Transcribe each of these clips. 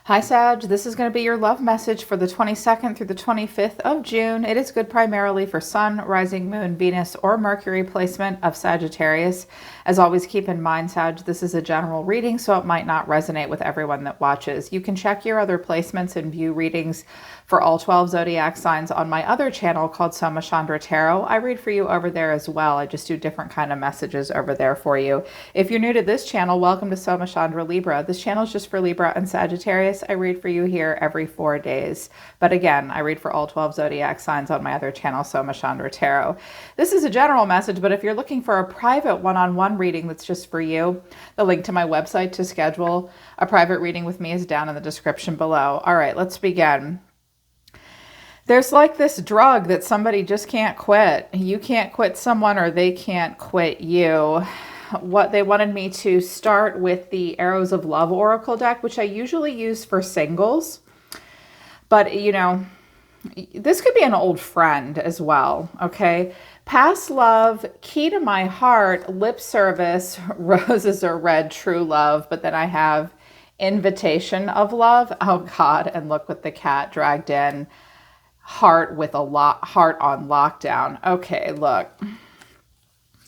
Hi, Sag. This is going to be your love message for the 22nd through the 25th of June. It is good primarily for Sun, Rising Moon, Venus, or Mercury placement of Sagittarius. As always, keep in mind, Sag, this is a general reading, so it might not resonate with everyone that watches. You can check your other placements and view readings for all 12 zodiac signs on my other channel called Somachandra Tarot. I read for you over there as well. I just do different kind of messages over there for you. If you're new to this channel, welcome to Somachandra Libra. This channel is just for Libra and Sagittarius. I read for you here every 4 days. But again, I read for all 12 zodiac signs on my other channel, Somachandra Tarot. This is a general message, but if you're looking for a private one-on-one reading that's just for you, the link to my website to schedule a private reading with me is down in the description below. All right, let's begin. There's like this drug that somebody just can't quit. You can't quit someone or they can't quit you. What they wanted me to start with the Arrows of Love Oracle deck, which I usually use for singles. But, you know, this could be an old friend as well, okay? Past love, key to my heart, lip service, roses are red, true love. But then I have invitation of love. Oh, God. And look what the cat dragged in. Heart with a heart on lockdown. Okay, look.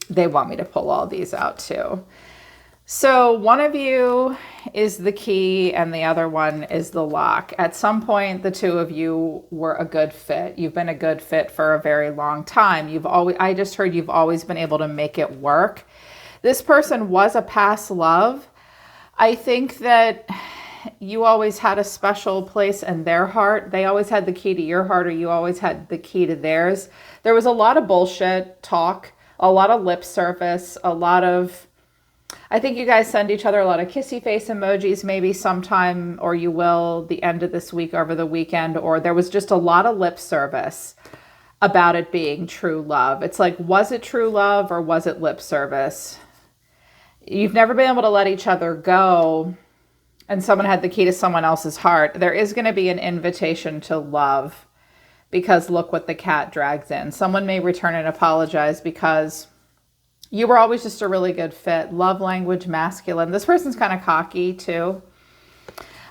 They want me to pull all these out too. So one of you is the key and the other one is the lock. At some point, the two of you were a good fit. You've been a good fit for a very long time. I just heard you've always been able to make it work. This person was a past love. I think that you always had a special place in their heart. They always had the key to your heart, or you always had the key to theirs. There was a lot of bullshit talk, a lot of lip service, I think you guys send each other a lot of kissy face emojis, maybe sometime, or you will the end of this week over the weekend, or there was just a lot of lip service about it being true love. It's like, was it true love or was it lip service? You've never been able to let each other go, and someone had the key to someone else's heart. There is going to be an invitation to love, because look what the cat drags in. Someone may return and apologize because you were always just a really good fit. Love language, masculine. This person's kind of cocky too,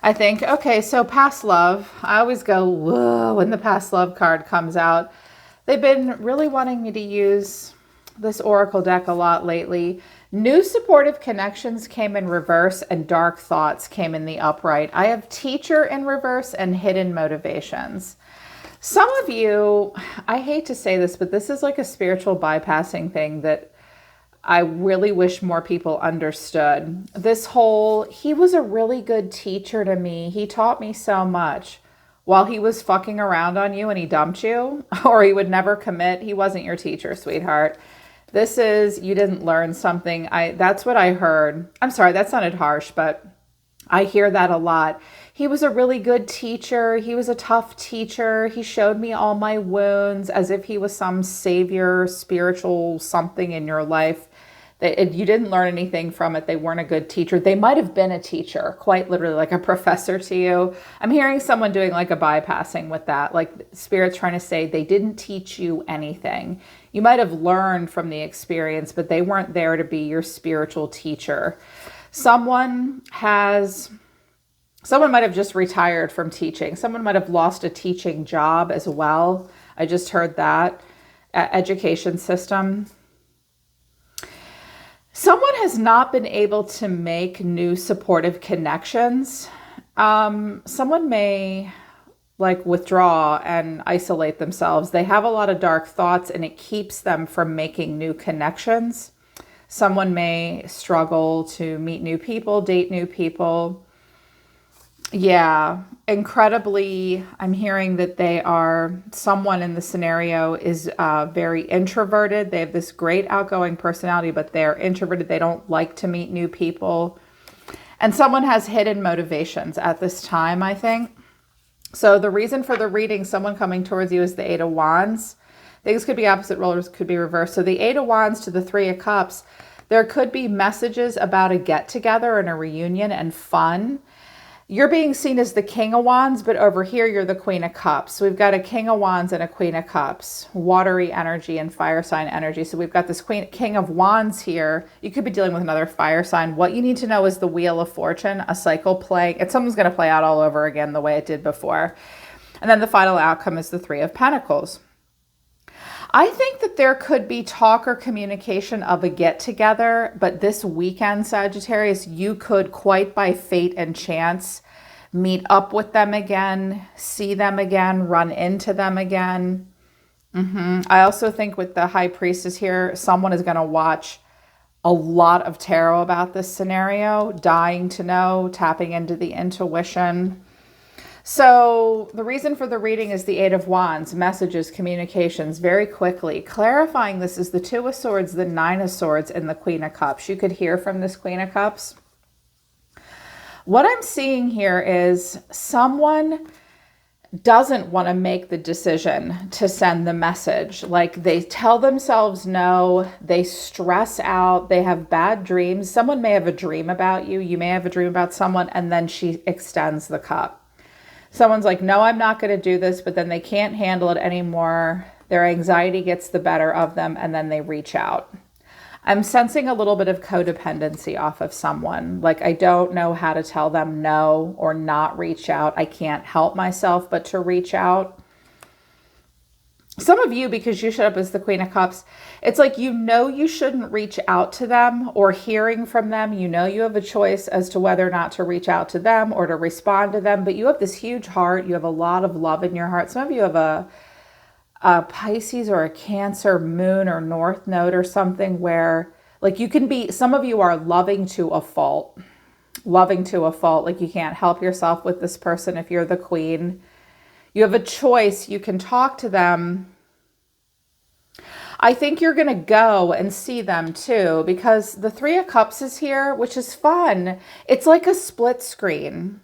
I think. Okay, so past love. I always go, whoa, when the past love card comes out. They've been really wanting me to use this oracle deck a lot lately. New supportive connections came in reverse and dark thoughts came in the upright. I have teacher in reverse and hidden motivations. Some of you, I hate to say this, but this is like a spiritual bypassing thing that I really wish more people understood. This whole, he was a really good teacher to me. He taught me so much. While he was fucking around on you and he dumped you, or he would never commit, he wasn't your teacher, sweetheart. This is, you didn't learn something. That's what I heard. I'm sorry, that sounded harsh, but I hear that a lot. He was a really good teacher. He was a tough teacher. He showed me all my wounds as if he was some savior, spiritual something in your life. You didn't learn anything from it. They weren't a good teacher. They might have been a teacher, quite literally like a professor to you. I'm hearing someone doing like a bypassing with that, like Spirit's trying to say they didn't teach you anything. You might have learned from the experience, but they weren't there to be your spiritual teacher. Someone might have just retired from teaching. Someone might have lost a teaching job as well. I just heard that. Education system. Someone has not been able to make new supportive connections. Someone may like withdraw and isolate themselves. They have a lot of dark thoughts and it keeps them from making new connections. Someone may struggle to meet new people, date new people. Yeah, incredibly, I'm hearing that someone in the scenario is very introverted. They have this great outgoing personality, but they're introverted. They don't like to meet new people. And someone has hidden motivations at this time, I think. So the reason for the reading, someone coming towards you, is the Eight of Wands. Things could be opposite rollers, could be reversed. So the Eight of Wands to the Three of Cups, there could be messages about a get-together and a reunion and fun. You're being seen as the King of Wands, but over here you're the Queen of Cups. So we've got a King of Wands and a Queen of Cups, watery energy and fire sign energy. So we've got this King of Wands here. You could be dealing with another fire sign. What you need to know is the Wheel of Fortune, a cycle playing. Something's going to play out all over again the way it did before. And then the final outcome is the Three of Pentacles. I think that there could be talk or communication of a get-together, but this weekend, Sagittarius, you could quite by fate and chance meet up with them again, see them again, run into them again. I also think with the High Priestess here, someone is going to watch a lot of tarot about this scenario, dying to know, tapping into the intuition. So the reason for the reading is the Eight of Wands, messages, communications, very quickly. Clarifying this is the Two of Swords, the Nine of Swords, and the Queen of Cups. You could hear from this Queen of Cups. What I'm seeing here is someone doesn't want to make the decision to send the message. Like they tell themselves no, they stress out, they have bad dreams. Someone may have a dream about you. You may have a dream about someone, and then she extends the cup. Someone's like, no, I'm not going to do this, but then they can't handle it anymore. Their anxiety gets the better of them, and then they reach out. I'm sensing a little bit of codependency off of someone. Like, I don't know how to tell them no or not reach out. I can't help myself but to reach out. Some of you, because you showed up as the Queen of Cups, it's like you know you shouldn't reach out to them, or hearing from them. You know you have a choice as to whether or not to reach out to them or to respond to them, but you have this huge heart. You have a lot of love in your heart. Some of you have a Pisces or a Cancer moon or North Node or something where like you can be, some of you are loving to a fault, like you can't help yourself with this person if you're the queen. You have a choice. You can talk to them. I think you're going to go and see them too, because the Three of Cups is here, which is fun. It's like a split screen.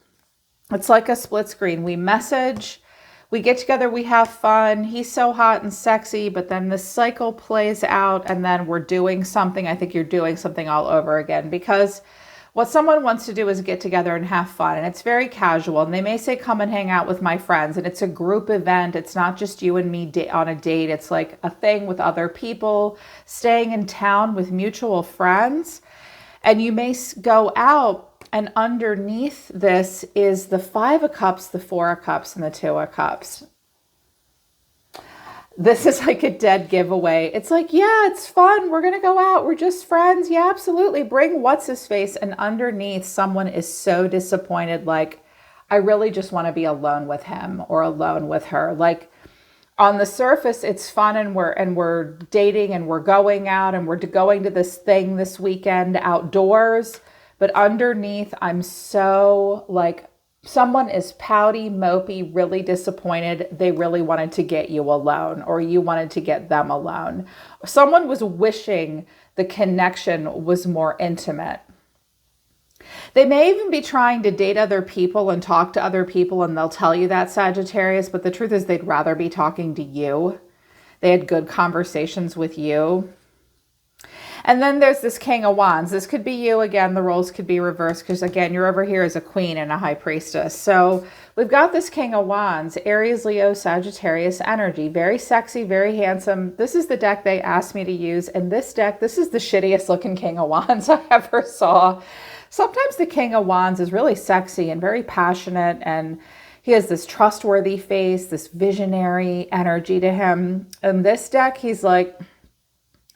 We message, we get together, we have fun. He's so hot and sexy, but then the cycle plays out and then we're doing something. I think you're doing something all over again, because what someone wants to do is get together and have fun, and it's very casual. And they may say, come and hang out with my friends. And it's a group event. It's not just you and me on a date. It's like a thing with other people, staying in town with mutual friends. And you may go out, and underneath this is the Five of Cups, the Four of Cups, and the Two of Cups. This is like a dead giveaway. It's like, yeah, it's fun. We're going to go out. We're just friends. Yeah, absolutely. Bring what's his face. And underneath, someone is so disappointed. Like, I really just want to be alone with him or alone with her. Like, on the surface, it's fun, and we're dating, and we're going out, and we're going to this thing this weekend outdoors. But underneath, I'm so like, someone is pouty, mopey, really disappointed. They really wanted to get you alone, or you wanted to get them alone. Someone was wishing the connection was more intimate. They may even be trying to date other people and talk to other people, and they'll tell you that, Sagittarius, but the truth is they'd rather be talking to you. They had good conversations with you. And then there's this King of Wands. This could be you. Again, the roles could be reversed because, again, you're over here as a queen and a high priestess. So we've got this King of Wands, Aries, Leo, Sagittarius energy. Very sexy, very handsome. This is the deck they asked me to use. And this deck, this is the shittiest looking King of Wands I ever saw. Sometimes the King of Wands is really sexy and very passionate, and he has this trustworthy face, this visionary energy to him. In this deck, he's like,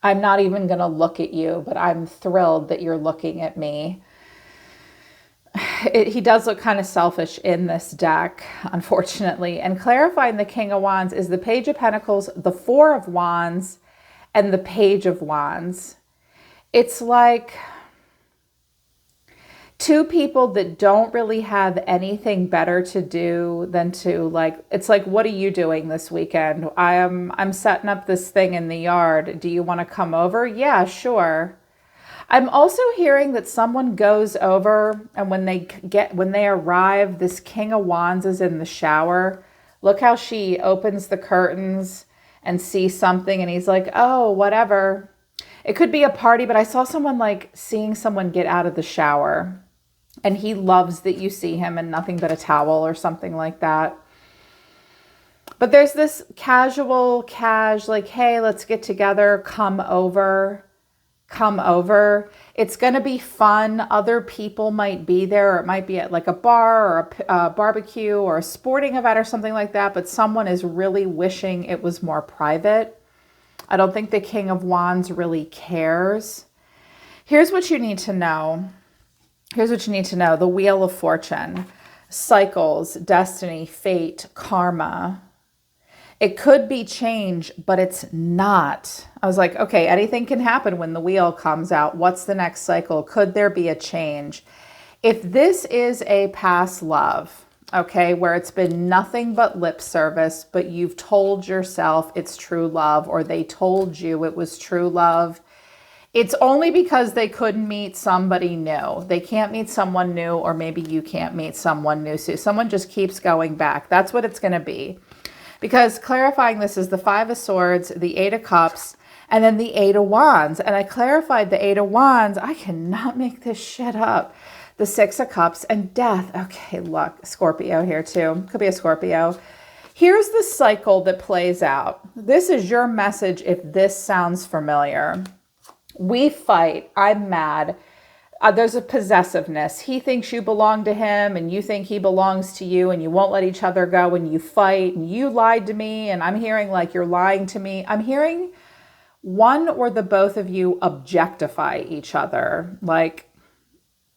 I'm not even going to look at you, but I'm thrilled that you're looking at me. He does look kind of selfish in this deck, unfortunately. And clarifying the King of Wands is the Page of Pentacles, the Four of Wands, and the Page of Wands. It's like two people that don't really have anything better to do than to like, it's like, what are you doing this weekend? I'm setting up this thing in the yard. Do you want to come over? Yeah, sure. I'm also hearing that someone goes over, and when they arrive, this King of Wands is in the shower. Look how she opens the curtains and sees something, and he's like, oh, whatever. It could be a party, but I saw someone like seeing someone get out of the shower. And he loves that you see him in nothing but a towel or something like that. But there's this like, hey, let's get together, come over. It's going to be fun. Other people might be there, or it might be at like a bar or a barbecue or a sporting event or something like that, but someone is really wishing it was more private. I don't think the King of Wands really cares. Here's what you need to know. The Wheel of Fortune, cycles, destiny, fate, karma. It could be change, but it's not. I was like, okay, anything can happen when the wheel comes out. What's the next cycle? Could there be a change? If this is a past love, okay, where it's been nothing but lip service, but you've told yourself it's true love, or they told you it was true love, it's only because they couldn't meet somebody new. They can't meet someone new, or maybe you can't meet someone new. So someone just keeps going back. That's what it's going to be. Because clarifying this is the Five of Swords, the Eight of Cups, and then the Eight of Wands. And I clarified the Eight of Wands. I cannot make this shit up. The Six of Cups and Death. Okay, look, Scorpio here too. Could be a Scorpio. Here's the cycle that plays out. This is your message if this sounds familiar. We fight. I'm mad. There's a possessiveness. He thinks you belong to him and you think he belongs to you, and you won't let each other go, and you fight, and you lied to me, and I'm hearing like you're lying to me. I'm hearing one or the both of you objectify each other. Like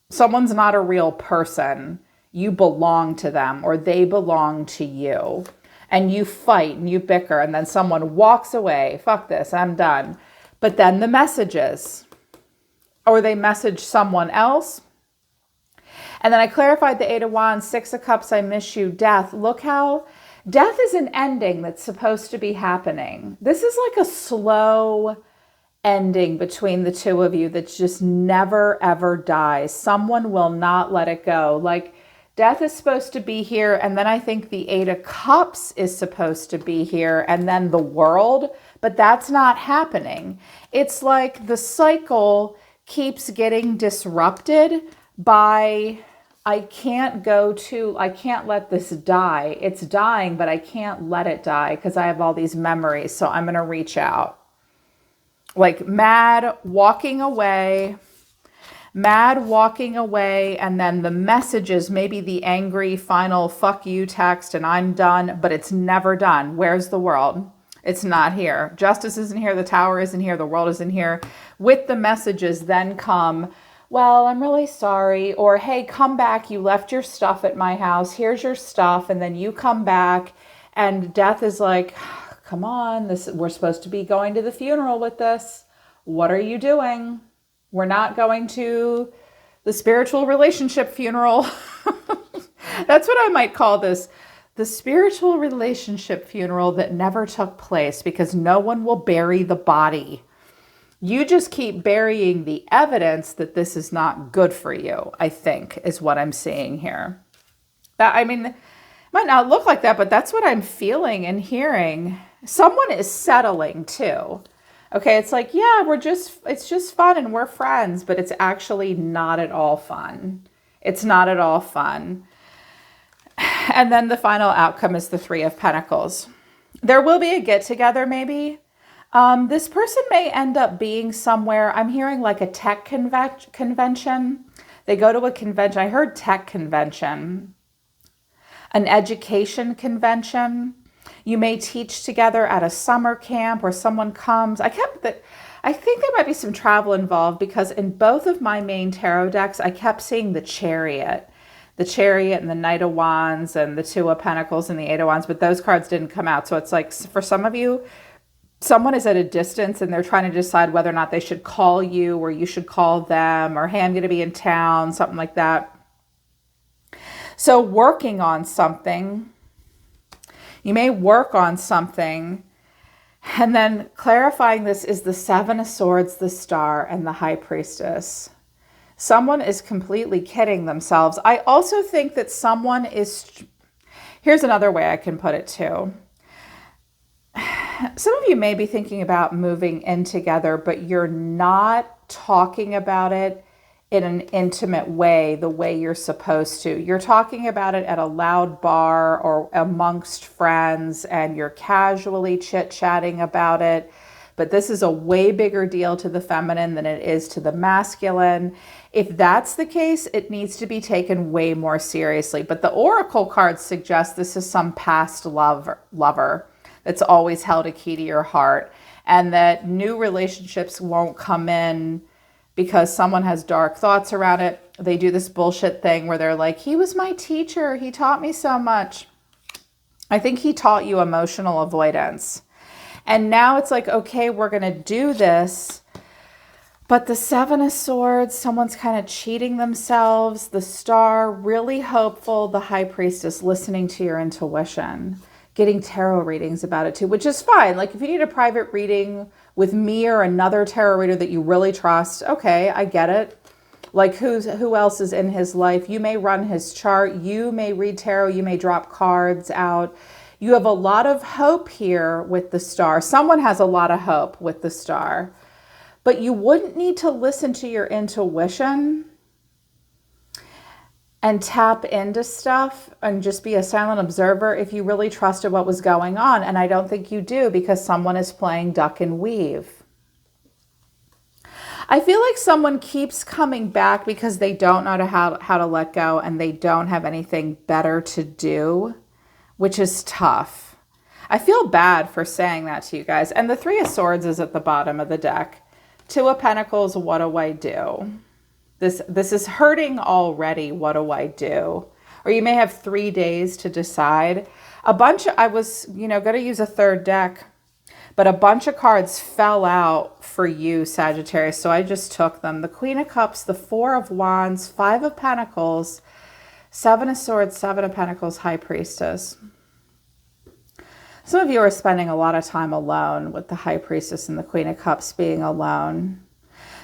someone's not a real person. You belong to them, or they belong to you. And you fight and you bicker, and then someone walks away. Fuck this, I'm done. But then the messages, or they message someone else. And then I clarified the Eight of Wands, Six of Cups, I miss you, Death. Look how death is an ending that's supposed to be happening. This is like a slow ending between the two of you that just never, ever dies. Someone will not let it go. Like death is supposed to be here. And then I think the Eight of Cups is supposed to be here. And then the World. But that's not happening. It's like the cycle keeps getting disrupted by, I can't let this die. It's dying, but I can't let it die because I have all these memories. So I'm going to reach out. Like mad walking away, and then the messages, maybe the angry final fuck you text and I'm done, but it's never done. Where's the World? It's not here. Justice isn't here. The Tower isn't here. The World isn't here. With the messages then come, well, I'm really sorry. Or, hey, come back. You left your stuff at my house. Here's your stuff. And then you come back and death is like, come on, we're supposed to be going to the funeral with this. What are you doing? We're not going to the spiritual relationship funeral. That's what I might call this. The spiritual relationship funeral that never took place because no one will bury the body. You just keep burying the evidence that this is not good for you, I think, is what I'm seeing here. It might not look like that, but that's what I'm feeling and hearing. Someone is settling too. Okay, it's like, yeah, it's just fun and we're friends, but it's actually not at all fun. It's not at all fun. And then the final outcome is the Three of Pentacles. There will be a get-together maybe. This person may end up being somewhere. I'm hearing like a tech convention. They go to a convention. I heard tech convention. An education convention. You may teach together at a summer camp or someone comes. I think there might be some travel involved because in both of my main tarot decks, I kept seeing the Chariot. The Chariot and the Knight of Wands and the Two of Pentacles and the Eight of Wands, but those cards didn't come out. So it's like, for some of you, someone is at a distance and they're trying to decide whether or not they should call you or you should call them, or hey, I'm going to be in town, something like that. So working on something, you may work on something. And then clarifying this is the Seven of Swords, the Star, and the High Priestess. Someone is completely kidding themselves. I also think that someone is, here's another way I can put it too. Some of you may be thinking about moving in together, but you're not talking about it in an intimate way, the way you're supposed to. You're talking about it at a loud bar or amongst friends, and you're casually chit-chatting about it. But this is a way bigger deal to the feminine than it is to the masculine. If that's the case, it needs to be taken way more seriously. But the oracle cards suggest this is some past lover that's always held a key to your heart, and that new relationships won't come in because someone has dark thoughts around it. They do this bullshit thing where they're like, he was my teacher, he taught me so much. I think he taught you emotional avoidance. And now it's like, okay, we're going to do this. But the Seven of Swords, someone's kind of cheating themselves. The Star, really hopeful. The High Priestess, listening to your intuition. Getting tarot readings about it too, which is fine. Like if you need a private reading with me or another tarot reader that you really trust, okay, I get it. Like who else is in his life? You may run his chart. You may read tarot. You may drop cards out. You have a lot of hope here with the Star. Someone has a lot of hope with the Star. But you wouldn't need to listen to your intuition and tap into stuff and just be a silent observer if you really trusted what was going on. And I don't think you do, because someone is playing duck and weave. I feel like someone keeps coming back because they don't know how to let go, and they don't have anything better to do, which is tough. I feel bad for saying that to you guys. And the Three of Swords is at the bottom of the deck. Two of Pentacles, what do I do? This is hurting already. What do I do? Or you may have 3 days to decide. I was, going to use a third deck, but a bunch of cards fell out for you, Sagittarius. So I just took them. The Queen of Cups, the Four of Wands, Five of Pentacles, Seven of Swords, Seven of Pentacles, High Priestess. Some of you are spending a lot of time alone with the High Priestess and the Queen of Cups being alone.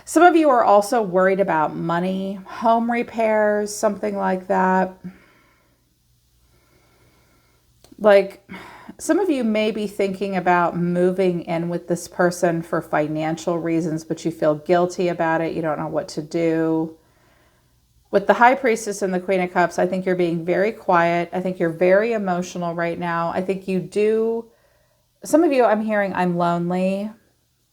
Some of you are also worried about money, home repairs, something like that. Like, some of you may be thinking about moving in with this person for financial reasons, but you feel guilty about it. You don't know what to do. With the High Priestess and the Queen of Cups, I think you're being very quiet. I think you're very emotional right now. I think you do. Some of you, I'm hearing, I'm lonely.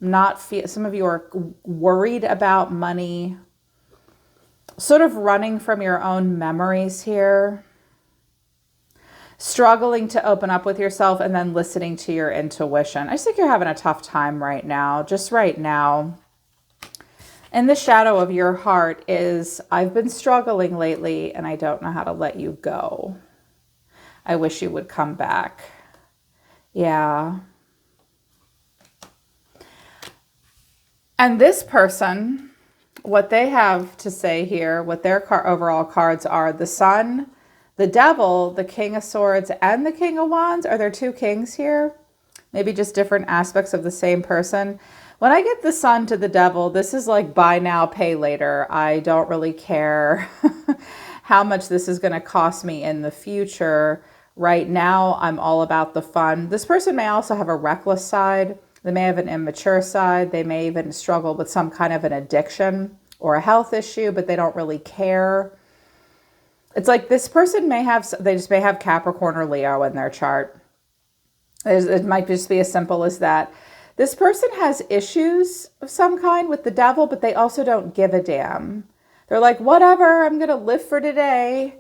Some of you are worried about money, sort of running from your own memories here, struggling to open up with yourself, and then listening to your intuition. I just think you're having a tough time right now, just right now. In the shadow of your heart is, I've been struggling lately and I don't know how to let you go. I wish you would come back. Yeah. And this person, what they have to say here, what their overall cards are, the Sun, the Devil, the King of Swords, and the King of Wands. Are there two kings here? Maybe just different aspects of the same person. When I get the Sun to the Devil, this is like buy now, pay later. I don't really care how much this is going to cost me in the future. Right now, I'm all about the fun. This person may also have a reckless side. They may have an immature side. They may even struggle with some kind of an addiction or a health issue, but they don't really care. It's like this person they just may have Capricorn or Leo in their chart. It might just be as simple as that. This person has issues of some kind with the Devil, but they also don't give a damn. They're like, whatever, I'm going to live for today,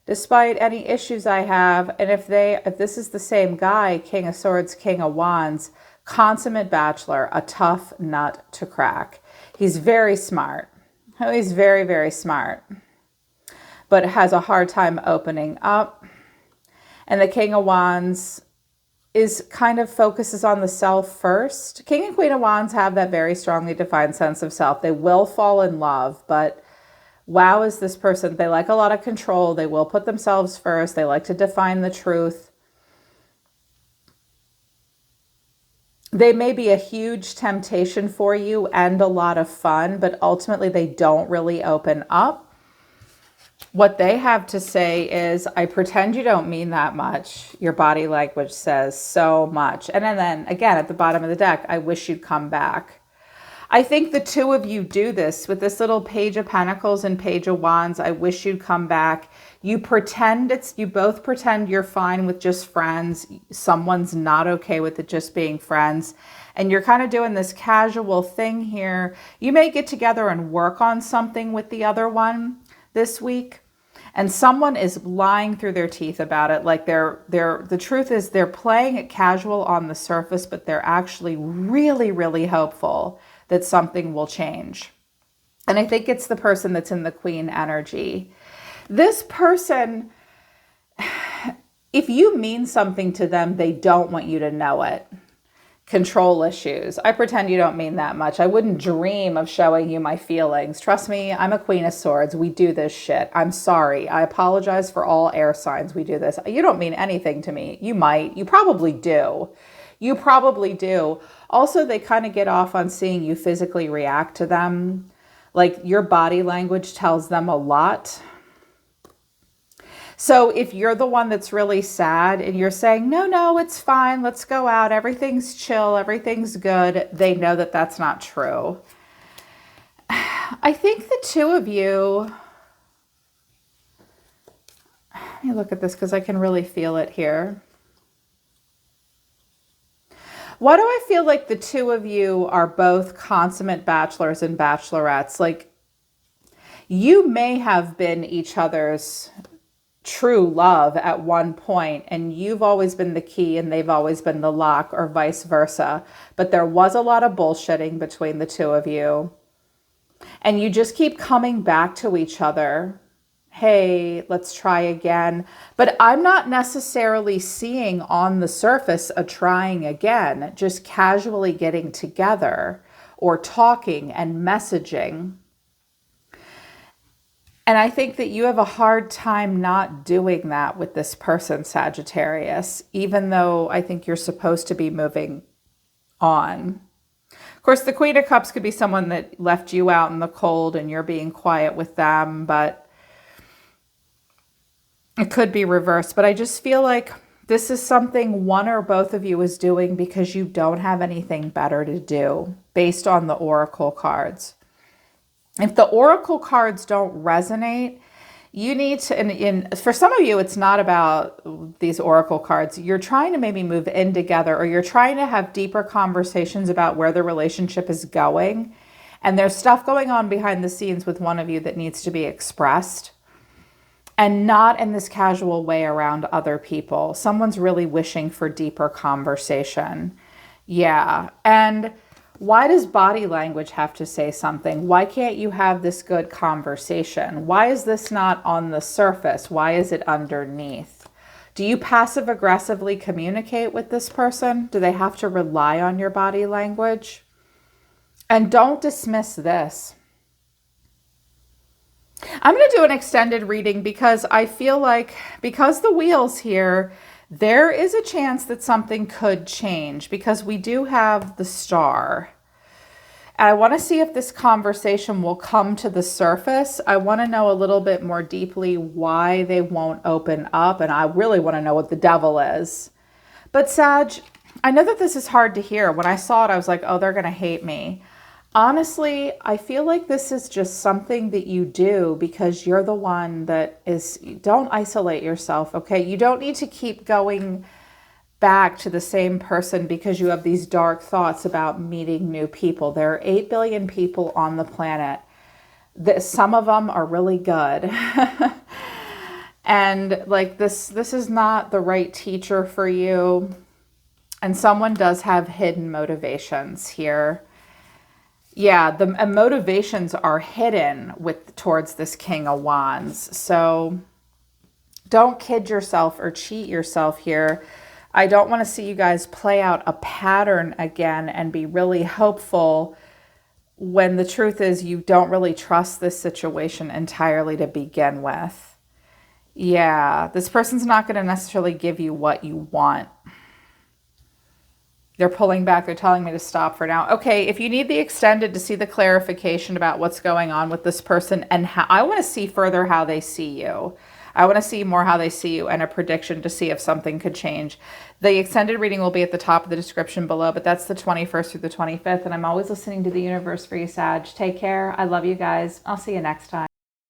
despite any issues I have. And if this is the same guy, King of Swords, King of Wands, consummate bachelor, a tough nut to crack. He's very smart. He's very, very smart, but has a hard time opening up. And the King of Wands focuses on the self first. King and Queen of Wands have that very strongly defined sense of self. They will fall in love, but wow, is this person, they like a lot of control. They will put themselves first. They like to define the truth. They may be a huge temptation for you and a lot of fun, but ultimately they don't really open up. What they have to say is, I pretend you don't mean that much. Your body language says so much. And then again, at the bottom of the deck, I wish you'd come back. I think the two of you do this with this little Page of Pentacles and Page of Wands. I wish you'd come back. You both pretend you're fine with just friends. Someone's not okay with it just being friends. And you're kind of doing this casual thing here. You may get together and work on something with the other one this week. And someone is lying through their teeth about it. Like the truth is they're playing it casual on the surface, but they're actually really, really hopeful that something will change. And I think it's the person that's in the Queen energy. This person, if you mean something to them, they don't want you to know it. Control issues. I pretend you don't mean that much. I wouldn't dream of showing you my feelings. Trust me, I'm a Queen of Swords. We do this shit. I'm sorry. I apologize for all air signs. We do this. You don't mean anything to me. You might. You probably do. You probably do. Also, they kind of get off on seeing you physically react to them. Like your body language tells them a lot. So if you're the one that's really sad and you're saying, no, it's fine, let's go out, everything's chill, everything's good, they know that that's not true. I think the two of you, let me look at this because I can really feel it here. Why do I feel like the two of you are both consummate bachelors and bachelorettes? Like you may have been each other's true love at one point, and you've always been the key and they've always been the lock, or vice versa. But there was a lot of bullshitting between the two of you. And you just keep coming back to each other. Hey, let's try again. But I'm not necessarily seeing on the surface a trying again, just casually getting together or talking and messaging. And I think that you have a hard time not doing that with this person, Sagittarius, even though I think you're supposed to be moving on. Of course, the Queen of Cups could be someone that left you out in the cold and you're being quiet with them, but it could be reversed. But I just feel like this is something one or both of you is doing because you don't have anything better to do based on the oracle cards. If the oracle cards don't resonate, you need to, for some of you, it's not about these oracle cards. You're trying to maybe move in together, or you're trying to have deeper conversations about where the relationship is going. And there's stuff going on behind the scenes with one of you that needs to be expressed, and not in this casual way around other people. Someone's really wishing for deeper conversation. Yeah. And why does body language have to say something? Why can't you have this good conversation? Why is this not on the surface? Why is it underneath? Do you passive aggressively communicate with this person? Do they have to rely on your body language? And don't dismiss this. I'm going to do an extended reading because I feel like, because the wheel's here, there is a chance that something could change, because we do have the Star. And I want to see if this conversation will come to the surface. I want to know a little bit more deeply why they won't open up. And I really want to know what the devil is. But Sag, I know that this is hard to hear. When I saw it, I was like, oh, they're going to hate me. Honestly, I feel like this is just something that you do because you're the one that is, don't isolate yourself, okay? You don't need to keep going back to the same person because you have these dark thoughts about meeting new people. There are 8 billion people on the planet. Some of them are really good. And like this is not the right teacher for you. And someone does have hidden motivations here. Yeah, the motivations are hidden towards this King of Wands. So don't kid yourself or cheat yourself here. I don't want to see you guys play out a pattern again and be really hopeful when the truth is you don't really trust this situation entirely to begin with. Yeah, this person's not going to necessarily give you what you want. They're pulling back. They're telling me to stop for now. Okay, if you need the extended to see the clarification about what's going on with this person and how, I want to see further how they see you. I want to see more how they see you and a prediction to see if something could change. The extended reading will be at the top of the description below, but that's the 21st through the 25th. And I'm always listening to the universe for you, Sag. Take care. I love you guys. I'll see you next time.